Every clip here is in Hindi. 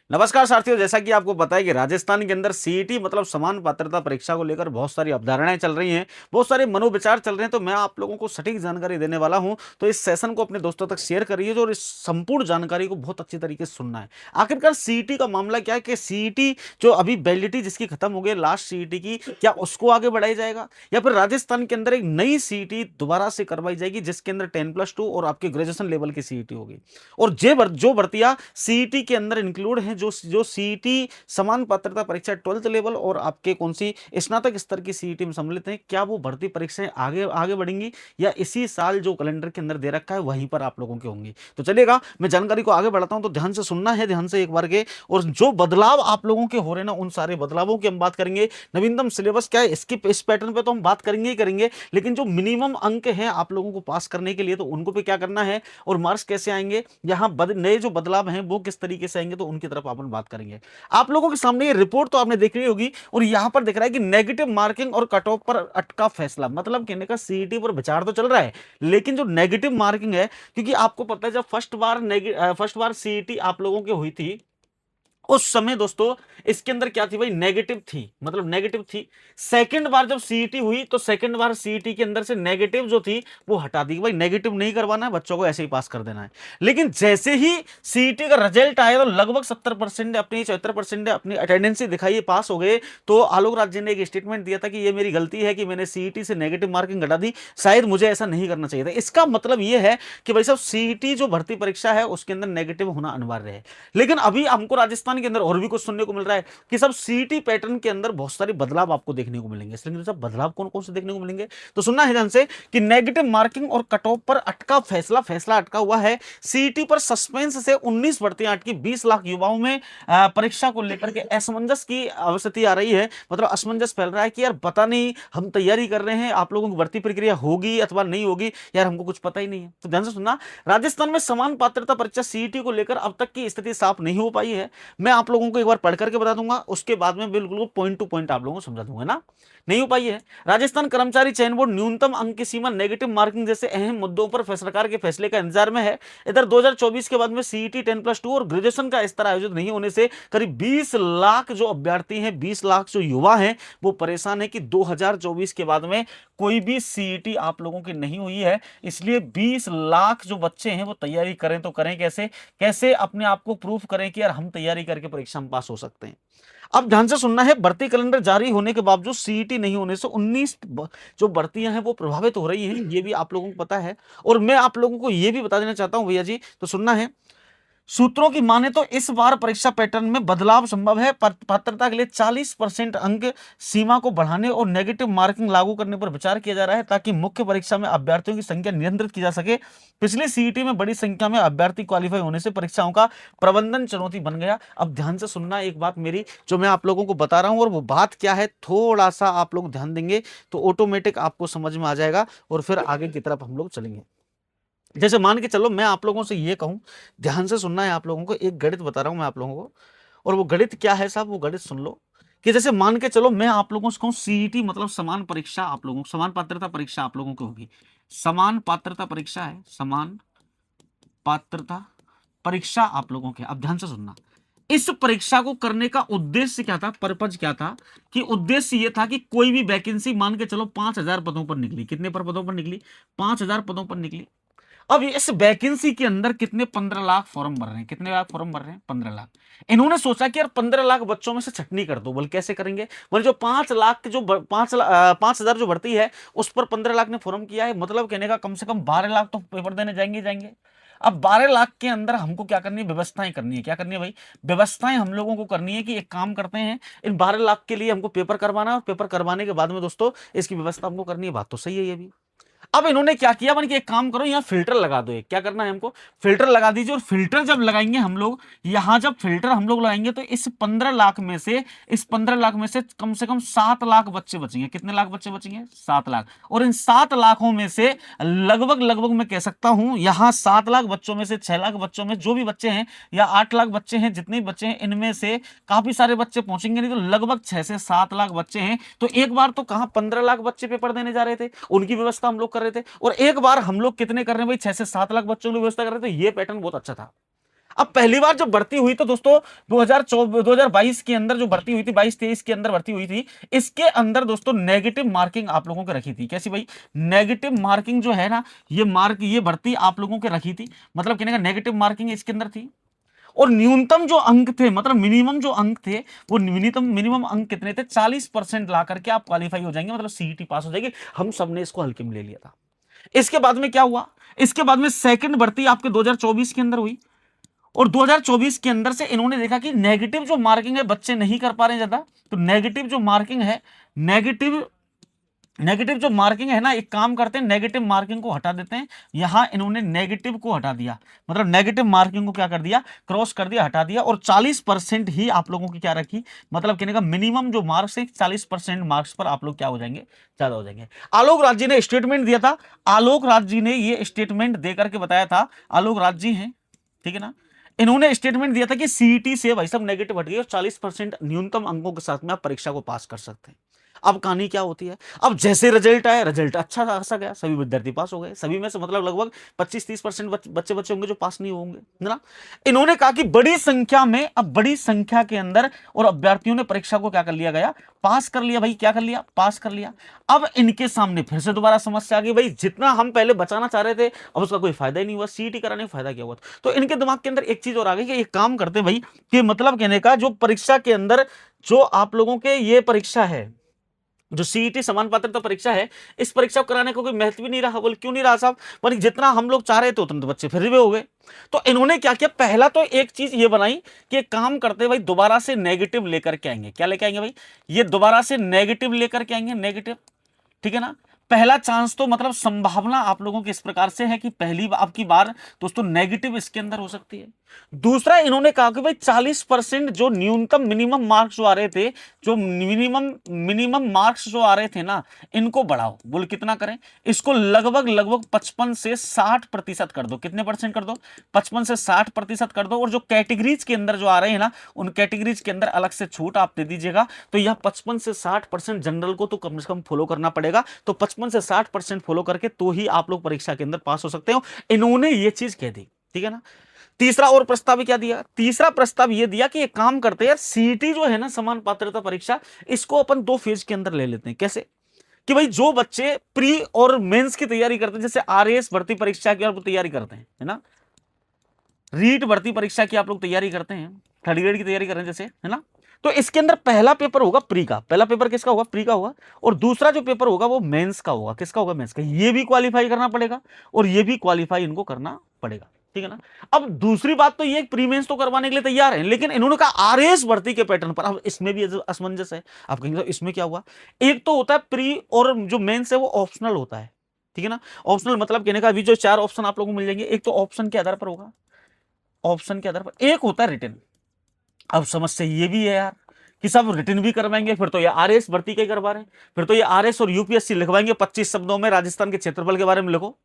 नमस्कार साथियों, जैसा कि आपको पता है कि राजस्थान के अंदर सीईटी मतलब समान पात्रता परीक्षा को लेकर बहुत सारी अवधारणाएं चल रही हैं, बहुत सारे मनोविचार चल रहे हैं। तो मैं आप लोगों को सटीक जानकारी देने वाला हूं। तो इस सेशन को अपने दोस्तों तक शेयर करिए और इस संपूर्ण जानकारी को बहुत अच्छी तरीके से सुनना है। आखिरकार सीईटी का मामला क्या है कि सीईटी जो अभी वैलिडिटी जिसकी खत्म हो गई लास्ट सीईटी की, क्या उसको आगे बढ़ाया जाएगा या फिर राजस्थान के अंदर एक नई सीईटी दोबारा से करवाई जाएगी जिसके अंदर 10+2 और आपके ग्रेजुएशन लेवल की सीईटी होगी। और जो भर्तियां सीईटी के अंदर इंक्लूड हैं, जो जो सीईटी समान पात्रता परीक्षा 12th लेवल और आपके कौन सी स्नातक स्तर की सीईटी में सम्मिलित हैं, क्या वो भर्ती परीक्षाएं आगे आगे बढ़ेंगी या इसी साल जो कैलेंडर के अंदर दे रखा है वहीं पर आप लोगों की होंगी। तो चलिएगा, मैं जानकारी को आगे बढ़ाता हूं। तो ध्यान से सुनना है, ध्यान से एक बार के। और जो बदलाव आप लोगों के हो रहे हैं ना, उन सारे बदलावों की हम बात करेंगे। नवीनतम सिलेबस क्या है इसकी, इस पैटर्न पे तो हम बात करेंगे ही करेंगे, लेकिन जो मिनिमम अंक हैं आप लोगों को पास करने के लिए, तो उनको पे क्या करना है और मार्क्स कैसे आएंगे, यहाँ नए जो बदलाव हैं वो किस तरीके से आएंगे, तो उनकी तरफ अपन बात करेंगे। आप लोगों के सामने ये रिपोर्ट तो आपने देख ली होगी और यहां पर दिख रहा है कि नेगेटिव मार्किंग और कट ऑफ पर अटका फैसला। मतलब कहने का सीईटी पर विचार तो चल रहा है, लेकिन जो नेगेटिव मार्किंग है, क्योंकि आपको पता है जब फर्स्ट बार सीईटी आप लोगों की हुई थी उस समय दोस्तों इसके अंदर क्या थी भाई, नेगेटिव थी, मतलब नेगेटिव थी। सेकंड बार जब सीईटी हुई तो सेकंड बार सीईटी के अंदर से नेगेटिव जो थी वो हटा दी, भाई नेगेटिव नहीं करवाना है, बच्चों को ऐसे ही पास कर देना है। लेकिन जैसे ही सीईटी का रिजल्ट आया तो लगभग 70% अपनी 74% अपनी अटेंडेंस दिखाई, पास हो गए। तो आलोक राज जी ने एक स्टेटमेंट दिया था कि ये मेरी गलती है कि मैंने सीईटी से नेगेटिव मार्किंग घटा दी, शायद मुझे ऐसा नहीं करना चाहिए था। इसका मतलब ये है कि भाई साहब सीईटी जो भर्ती परीक्षा है उसके अंदर नेगेटिव होना अनिवार्य है। लेकिन अभी हमको राजस्थान के अंदर और भी कुछ सुनने को मिल रहा है कि सब सीईटी पैटर्न के अंदर बहुत सारे बदलाव आपको देखने को मिलेंगे। इसलिए सब बदलाव कौन कौन से देखने को मिलेंगे, तो सुनना है ध्यान से कि नेगेटिव मार्किंग और कट ऑफ पर अटका फैसला अटका हुआ है। सीईटी पर सस्पेंस से 19 भर्तियां अटकी, 20 लाख युवाओं में परीक्षा को लेकर के असमंजस की अवस्थिति आ रही है। मतलब असमंजस फैल रहा है कि यार पता नहीं, हम तैयारी कर रहे हैं, आप लोगों की भर्ती प्रक्रिया होगी अथवा नहीं होगी, यार हमको कुछ पता ही नहीं है। तो ध्यान से सुनना, राजस्थान में समान पात्रता परीक्षा सीईटी को लेकर अब तक की स्थिति साफ नहीं हो पाई है। मैं आप लोगों को एक बार पढ़ करके बता दूंगा, उसके बाद में बिल्कुल पॉइंट टू पॉइंट आप लोगों को समझा दूंगा ना। नहीं हो पाई है। राजस्थान कर्मचारी चयन बोर्ड न्यूनतम अंक की सीमा, नेगेटिव मार्किंग जैसे अहम मुद्दों पर सरकार के फैसले का इंतजार में है। इधर 2024 के बाद में सीईटी 10+2 और ग्रेजुएशन का स्तर आयोजित नहीं होने से करीब 20 लाख जो अभ्यर्थी हैं, 20 लाख जो युवा हैं, वो परेशान है कि 2024 के बाद में कोई भी सीईटी आप लोगों की नहीं हुई है। इसलिए 20 लाख जो बच्चे हैं वो तैयारी करें तो करें कैसे, कैसे अपने आप को प्रूफ करें कि यार हम तैयारी करके परीक्षा में पास हो सकते हैं। अब ध्यान से सुनना है, भर्ती कैलेंडर जारी होने के बावजूद सीईटी नहीं होने से 19 जो भर्तियां हैं वो प्रभावित हो रही हैं, ये भी आप लोगों को पता है। और मैं आप लोगों को ये भी बता देना चाहता हूं भैया जी, तो सुनना है। सूत्रों की माने तो इस बार परीक्षा पैटर्न में बदलाव संभव है। पात्रता के लिए 40% अंक सीमा को बढ़ाने और नेगेटिव मार्किंग लागू करने पर विचार किया जा रहा है ताकि मुख्य परीक्षा में अभ्यर्थियों की संख्या नियंत्रित की जा सके। पिछली सीईटी में बड़ी संख्या में अभ्यर्थी क्वालिफाई होने से परीक्षाओं का प्रबंधन चुनौती बन गया। अब ध्यान से सुनना एक बात मेरी, जो मैं आप लोगों को बता रहा हूं, और वो बात क्या है थोड़ा सा आप लोग ध्यान देंगे तो ऑटोमेटिक आपको समझ में आ जाएगा और फिर आगे की तरफ हम लोग चलेंगे। जैसे मान के चलो मैं आप लोगों से ये कहूं, ध्यान से सुनना है आप लोगों को, एक गणित बता रहा हूं मैं आप लोगों को। और वो गणित क्या है साहब, वो गणित सुन लो। कि जैसे मान के चलो मैं आप लोगों से कहूं सीईटी मतलब समान परीक्षा, आप लोगों समान पात्रता परीक्षा आप लोगों की होगी। समान पात्रता परीक्षा है, समान पात्रता परीक्षा आप लोगों के। अब ध्यान से सुनना, इस परीक्षा को करने का उद्देश्य क्या था, पर्पज क्या था, कि उद्देश्य यह था कि कोई भी वैकेंसी मान के चलो 5000 पदों पर निकली। कितने पर पदों पर निकली, 5000 पदों पर निकली। अब इस वैकेंसी के अंदर कितने 15 लाख फॉर्म भर रहे हैं, कितने लाख फॉर्म भर रहे हैं, 15 लाख। इन्होंने सोचा कि यार 15 लाख बच्चों में से छटनी कर दो। बोल कैसे करेंगे, बोले जो 5 लाख के जो 5,000 जो भर्ती है उस पर 15 लाख ने फॉर्म किया है, मतलब कहने का कम से कम 12 लाख तो पेपर देने जाएंगे जाएंगे। अब 12 लाख के अंदर हमको क्या करनी है, व्यवस्थाएं करनी है। क्या करनी है भाई, व्यवस्थाएं हम लोगों को करनी है कि एक काम करते हैं, इन 12 लाख के लिए हमको पेपर करवाना है और पेपर करवाने के बाद में दोस्तों इसकी व्यवस्था हमको करनी है। बात तो सही है ये भी। अब इन्होंने क्या किया, बन के एक काम करो यहां फिल्टर लगा दो। एक क्या करना है हमको, फिल्टर लगा दीजिए। और फिल्टर जब लगाएंगे हम लोग, यहां जब फिल्टर हम लोग लगाएंगे तो इस 15 लाख में से, इस 15 लाख में से कम 7 लाख बच्चे बचेंगे। कितने लाख बच्चे बचेंगे, 7 लाख। और इन 7 लाखों में से लगभग मैं कह सकता हूं, यहां 7 लाख बच्चों में से 6 लाख बच्चों में जो भी बच्चे हैं, या 8 लाख बच्चे हैं, जितने भी बच्चे हैं इनमें से काफी सारे बच्चे पहुंचेंगे नहीं, तो लगभग 6 से 7 लाख बच्चे हैं। तो एक बार तो कहां 15 लाख बच्चे पेपर देने जा रहे थे, उनकी व्यवस्था हम लोग कर रहे थे। और एक बार हम लोग कितने कर रहे हैं भाई, 6 से 7 लाख बच्चों की व्यवस्था कर रहे थे। ये पैटर्न बहुत अच्छा था। अब पहली बार जब भर्ती हुई तो दोस्तों 2022 के अंदर जो भर्ती हुई थी, 22-23 के अंदर भर्ती हुई थी, इसके अंदर दोस्तों नेगेटिव मार्किंग आप लोगों को रखी थी। कैसी भाई? नेगेटिव मार्किंग जो है ना, ये भर्ती आप लोगों के रखी थी, मतलब कहने का नेगेटिव मार्किंग इसके अंदर थी। और न्यूनतम जो अंक थे, मतलब मिनिमम जो अंक थे, वो मिनिमम अंक कितने थे? 40% ला करके आप क्वालिफाई हो जाएंगे, मतलब सीईटी पास हो जाएगी। हम सबने इसको हल्के में ले लिया था। इसके बाद में क्या हुआ? इसके बाद में सेकंड भर्ती आपके 2024 के अंदर हुई, और 2024 के अंदर से इन्होंने देखा कि नेगेटिव जो मार्किंग है बच्चे नहीं कर पा रहे हैं ज्यादा, तो नेगेटिव जो मार्किंग है, नेगेटिव जो मार्किंग है ना, एक काम करते हैं, नेगेटिव मार्किंग को हटा देते हैं। यहां इन्होंने नेगेटिव को हटा दिया, मतलब नेगेटिव मार्किंग को क्या कर दिया? क्रॉस कर दिया, हटा दिया, और 40% ही आप लोगों की क्या रखी, मतलब कहने का मिनिमम जो मार्क्स है 40% मार्क्स पर आप लोग क्या हो जाएंगे? ज्यादा हो जाएंगे। आलोक राज जी ने स्टेटमेंट दिया था, आलोक राज जी ने ये स्टेटमेंट देकर के बताया था, आलोक राज जी हैं, ठीक है ना, इन्होंने स्टेटमेंट दिया था कि सीईटी से भाई सब नेगेटिव हट गई और 40% न्यूनतम अंकों के साथ में आप परीक्षा को पास कर सकते हैं। अब कहानी क्या होती है? अब जैसे रिजल्ट आया, रिजल्ट अच्छा खासा गया, सभी विद्यार्थी पास हो गए, सभी में से मतलब लगभग 25-30% बच्चे होंगे जो पास नहीं होंगे, है ना। इन्होंने कहा कि बड़ी संख्या में, अब बड़ी संख्या के अंदर और अभ्यर्थियों ने परीक्षा को क्या कर लिया गया? पास कर लिया भाई, क्या कर लिया? पास कर लिया। अब इनके सामने फिर से दोबारा समस्या आ गई, भाई जितना हम पहले बचाना चाह रहे थे अब उसका कोई फायदा ही नहीं हुआ, सीईटी कराने का फायदा क्या हुआ? तो इनके दिमाग के अंदर एक चीज और आ गई कि एक काम करते भाई, कि मतलब कहने का जो परीक्षा के अंदर जो आप लोगों के ये परीक्षा है, जो सीईटी समान पात्रता परीक्षा है, इस परीक्षा को कराने का कोई महत्व भी नहीं रहा। बोले क्यों नहीं रहा साहब? पर जितना हम लोग चाह रहे थे उतना तो बच्चे फिर भी हो गए। तो इन्होंने क्या किया? पहला तो एक चीज ये बनाई कि एक काम करते भाई, दोबारा से नेगेटिव लेकर के आएंगे। क्या लेकर आएंगे भाई? ये दोबारा से नेगेटिव लेकर के आएंगे, नेगेटिव, ठीक है ना। पहला चांस तो मतलब संभावना आप लोगों की इस प्रकार से है कि पहली अब की बार दोस्तों नेगेटिव इसके अंदर हो सकती है। दूसरा इन्होंने कहा कि भाई 40% जो न्यूनतम मिनिमम मार्क्स जो आ रहे थे, जो मिनिमम मार्क्स जो आ रहे थे ना, इनको बढ़ाओ। बोल कितना करें? इसको लगभग 55 से 60% कर दो। कितने परसेंट कर दो? 55 से 60% कर दो। और जो कैटेगरीज के अंदर जो आ रहे हैं ना, उन कैटेगरीज के अंदर अलग से छूट आप दे दीजिएगा। तो यह 55 से 60% जनरल को तो कम से कम फॉलो करना पड़ेगा। तो 55 से 60% फॉलो करके तो ही आप लोग परीक्षा के अंदर पास हो सकते हो। इन्होंने ये चीज कह दी, ठीक है ना। तीसरा और प्रस्ताव क्या दिया? तीसरा प्रस्ताव यह दिया कि एक काम करते हैं, सीईटी जो है ना, समान पात्रता परीक्षा, इसको अपन 2 फेज के अंदर ले लेते हैं। कैसे? कि भाई जो बच्चे प्री और मेंस की तैयारी करते हैं, जैसे आरएएस भर्ती परीक्षा की आप तैयारी करते हैं, है ना, रीट भर्ती परीक्षा की आप लोग तैयारी करते हैं, थर्ड ग्रेड की तैयारी कर रहे हैं जैसे, है ना, तो इसके अंदर पहला पेपर होगा प्री का। पहला पेपर किसका होगा? प्री का होगा। और दूसरा जो पेपर होगा वो मेंस का होगा। किसका होगा? मेंस का। ये भी क्वालिफाई करना पड़ेगा और ये भी क्वालिफाई इनको करना पड़ेगा, ठीक है ना। अब दूसरी बात तो ये, प्री मेंस तो करवाने के लिए तैयार है, लेकिन इन्होंने कहा आरएएस भर्ती के पैटर्न पर। अब इसमें भी असमंजस है। आप कहेंगे इसमें क्या हुआ? एक तो होता है प्री, और जो मेंस है वो ऑप्शनल होता है, ठीक है ना। ऑप्शनल मतलब कहने का अभी जो 4 ऑप्शन आप लोगों को मिल जाएंगे, एक तो ऑप्शन के आधार पर होगा, ऑप्शन के आधार पर, एक होता है रिटन। अब समस्या ये भी है यार कि सब रिटर्न भी करवाएंगे, फिर तो ये आरएस भर्ती के करवा रहे हैं, फिर तो ये आरएस और यूपीएससी लिखवाएंगे। 25 शब्दों में राजस्थान के क्षेत्रफल के बारे में लिखो,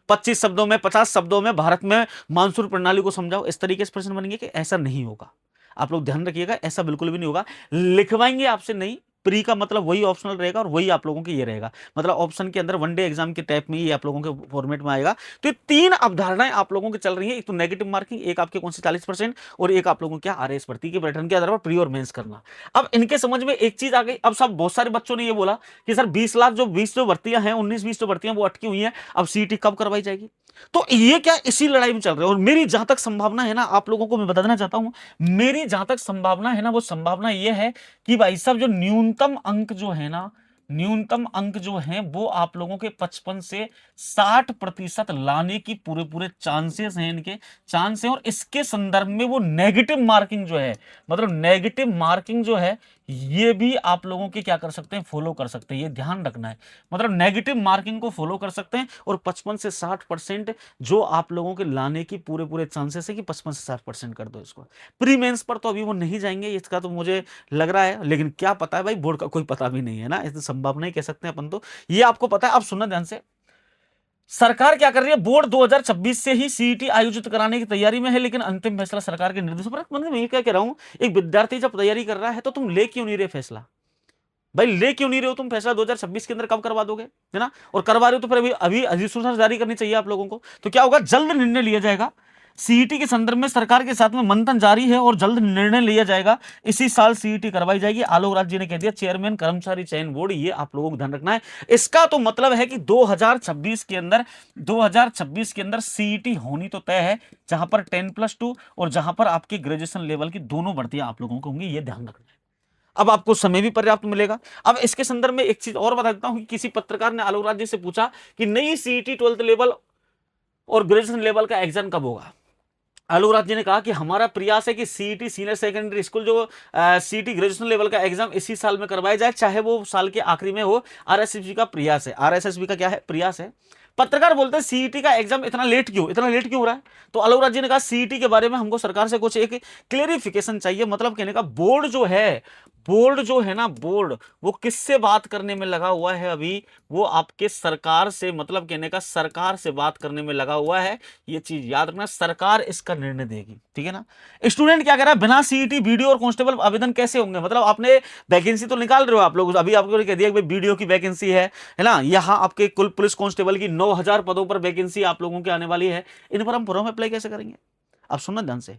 25 शब्दों में, 50 शब्दों में भारत में मानसून प्रणाली को समझाओ। इस तरीके से प्रश्न बनेंगे कि ऐसा नहीं होगा। आप लोग ध्यान रखिएगा, ऐसा बिल्कुल भी नहीं होगा। लिखवाएंगे आपसे नहीं, प्री का मतलब वही ऑप्शनल रहेगा और वही आप लोगों के ये रहेगा, मतलब ऑप्शन के अंदर वनडे एग्जाम के टाइप में ही आप लोगों के फॉर्मेट में आएगा। तो ये 3 अवधारणाएं आप लोगों की चल रही है, एक तो नेगेटिव मार्किंग, एक आपके कौन से 40%, और एक आप लोगों क्या आरएस भर्ती के पैटर्न के आधार पर प्री और मेंस करना। अब इनके समझ में एक चीज आ गई। अब सब बहुत सारे बच्चों ने ये बोला कि सर 20 लाख जो 20 जो भर्तियां हैं, 19-20 जो भर्तियां वो अटकी हुई हैं, अब सीईटी कब करवाई जाएगी? तो ये क्या इसी लड़ाई में चल रहे हैं। और मेरी जहां तक संभावना है ना, आप लोगों को मैं बता देना चाहता हूं, मेरी जहां तक संभावना है ना, वो संभावना ये है कि भाई साहब जो न्यूनतम अंक जो है ना, न्यूनतम अंक जो हैं वो आप लोगों के 55 से 60% लाने की पूरे पूरे चांसेस हैं, इनके चांस हैं। और इसके संदर्भ में वो नेगेटिव मार्किंग जो है, मतलब नेगेटिव मार्किंग जो है, ये भी आप लोगों के क्या कर सकते हैं? फॉलो कर सकते हैं। ये ध्यान रखना है, मतलब नेगेटिव मार्किंग को फॉलो कर सकते हैं। और 55 से 60% जो आप लोगों के लाने की पूरे पूरे चांसेस है कि 55 से 60% कर दो इसको। प्री मेंस पर तो अभी वो नहीं जाएंगे, इसका तो मुझे लग रहा है, लेकिन क्या पता है भाई, बोर्ड का कोई पता भी नहीं है ना, इस संभावना ही कह सकते हैं अपन तो। ये आपको पता है। अब सुनना ध्यान से, सरकार क्या कर रही है? बोर्ड 2026 से ही सीईटी आयोजित कराने की तैयारी में है, लेकिन अंतिम फैसला सरकार के निर्देशों पर। मतलब मैं क्या कह रहा हूं, एक विद्यार्थी जब तैयारी कर रहा है तो तुम ले क्यों नहीं रहे फैसला? भाई ले क्यों नहीं रहे हो तुम फैसला? 2026 के अंदर कब करवा दोगे, है ना? और करवा रहे हो तो फिर अभी अभी अधिसूचना जारी करनी चाहिए आप लोगों को। तो क्या होगा? जल्द निर्णय लिया जाएगा, सीईटी के संदर्भ में सरकार के साथ में मंथन जारी है और जल्द निर्णय लिया जाएगा। इसी साल सीईटी करवाई जाएगी, आलोक राज जी ने कह दिया। चेयरमैन कर्मचारी चयन बोर्ड, ये आप लोगों को ध्यान रखना है। इसका तो मतलब है कि 2026 के अंदर सीईटी होनी तो तय है, जहां पर 10+2 और जहां पर आपके ग्रेजुएशन लेवल की दोनों भर्तियां आप लोगों को होंगी, ये ध्यान रखना है। अब आपको समय भी पर्याप्त मिलेगा। अब इसके संदर्भ में एक चीज और बता देता हूं कि किसी पत्रकार ने आलोक राज जी से पूछा कि नई सीईटी 12th लेवल और ग्रेजुएशन लेवल का एग्जाम कब होगा। आलोक राज जी ने कहा कि हमारा प्रयास है कि सीईटी सीनियर सेकेंडरी स्कूल जो सीईटी ग्रेजुएशन लेवल का एग्जाम इसी साल में करवाया जाए, चाहे वो साल के आखिरी में हो। आरएसएसबी का प्रयास है, आरएसएसबी का क्या है, प्रयास है। पत्रकार बोलते हैं सीईटी का एग्जाम इतना लेट क्यों हो रहा है। तो आलोक राज जी ने कहा सीईटी के बारे में हमको सरकार से कुछ एक क्लेरिफिकेशन चाहिए। मतलब कहने का बोर्ड जो है ना, बोर्ड वो किससे बात करने में लगा हुआ है अभी, वो आपके सरकार से, मतलब कहने का सरकार से बात करने में लगा हुआ है। ये चीज याद रखना, सरकार इसका निर्णय देगी, ठीक है ना। स्टूडेंट क्या कह रहा है, बिना सीईटी बीडीओ और कांस्टेबल आवेदन कैसे होंगे। मतलब आपने वैकेंसी तो निकाल रहे हो आप लोग, अभी आपको कह दिया कि बीडीओ की वैकेंसी है ना। यहाँ आपके कुल पुलिस कांस्टेबल की 9000 पदों पर वैकेंसी आप लोगों के आने वाली है। इन पर हम फॉर्म अप्लाई कैसे करेंगे। आप सुनना ध्यान से।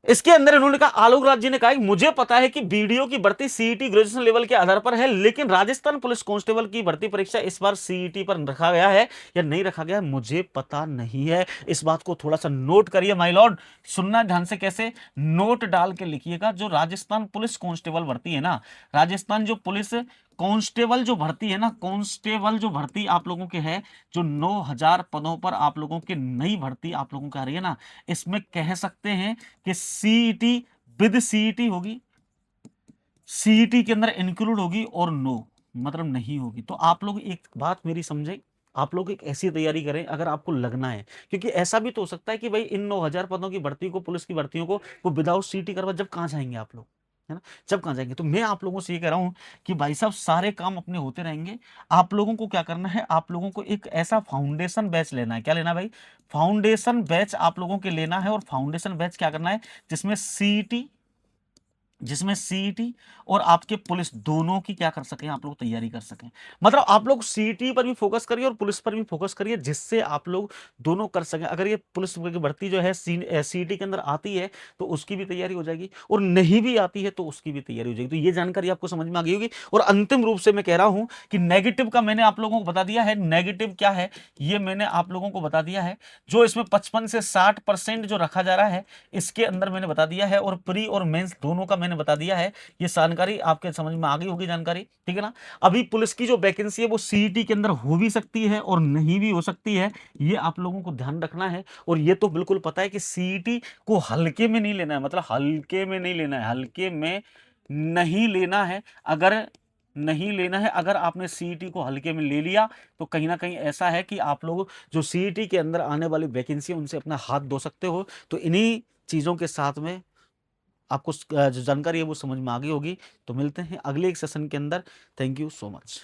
इसके अंदर इन्होंने कहा, आलोक राज जी ने कहा मुझे पता है कि बीडीओ की भर्ती सीईटी ग्रेजुएशन लेवल के आधार पर है, लेकिन राजस्थान पुलिस कांस्टेबल की भर्ती परीक्षा इस बार सीईटी पर रखा गया है या नहीं रखा गया, मुझे पता नहीं है। इस बात को थोड़ा सा नोट करिए माय लॉर्ड। सुनना ध्यान से, कैसे नोट डाल के लिखिएगा। जो राजस्थान पुलिस कांस्टेबल भर्ती है ना, राजस्थान जो पुलिस कांस्टेबल जो भर्ती है ना, कांस्टेबल जो भर्ती आप लोगों के है, जो 9000 पदों पर आप लोगों की नई भर्ती आप लोगों की आ रही है ना, इसमें कह सकते हैं कि सीईटी विद सीईटी होगी, सीईटी के अंदर इंक्लूड होगी, और नो मतलब नहीं होगी। तो आप लोग एक बात मेरी समझे, आप लोग एक ऐसी तैयारी करें अगर आपको लगना है, क्योंकि ऐसा भी तो हो सकता है कि भाई इन 9000 पदों की भर्ती को, पुलिस की भर्तियों को वो विदाउट सीईटी करवा, जब कहां जाएंगे आप लोग, है ना। जब कहां जाएंगे। तो मैं आप लोगों से ये कह रहा हूं कि भाई साहब सारे काम अपने होते रहेंगे। आप लोगों को क्या करना है, आप लोगों को एक ऐसा फाउंडेशन बैच लेना है। क्या लेना है भाई, फाउंडेशन बैच आप लोगों के लेना है। और फाउंडेशन बैच क्या करना है, जिसमें सीईटी और आपके पुलिस दोनों की क्या कर सकें, आप लोग तैयारी कर सकें। मतलब आप लोग सीईटी पर भी फोकस करिए और पुलिस पर भी फोकस करिए, जिससे आप लोग दोनों कर सकें। अगर ये पुलिस की भर्ती जो है सीईटी के अंदर आती है तो उसकी भी तैयारी हो जाएगी, और नहीं भी आती है तो उसकी भी तैयारी हो जाएगी। तो ये जानकारी आपको समझ में आ गई होगी। और अंतिम रूप से मैं कह रहा हूं कि नेगेटिव का मैंने आप लोगों को बता दिया है। नेगेटिव क्या है ये मैंने आप लोगों को बता दिया है। जो इसमें 55 से 60% जो रखा जा रहा है, इसके अंदर मैंने बता दिया है। और प्री और मेंस दोनों का मैंने बता दिया है। ये जानकारी आपके समझ में आ गई होगी जानकारी, ठीक है ना। अभी पुलिस की जो वैकेंसी है वो सीईटी के अंदर हो भी सकती है और नहीं भी हो सकती है, ये आप लोगों को ध्यान रखना है। और ये तो बिल्कुल पता है कि सीईटी को हल्के में नहीं लेना है, मतलब हल्के में नहीं लेना है, हल्के में नहीं लेना है। अगर नहीं लेना है, अगर आपने सीईटी को हल्के में ले लिया तो कहीं ना कहीं ऐसा है कि आप लोग जो सीईटी के अंदर आने वाली वैकेंसी उनसे अपना हाथ धो सकते हो। तो इन्हीं चीजों के साथ में आपको जो जानकारी है वो समझ में आ गई होगी। तो मिलते हैं अगले एक सेशन के अंदर। Thank you so much.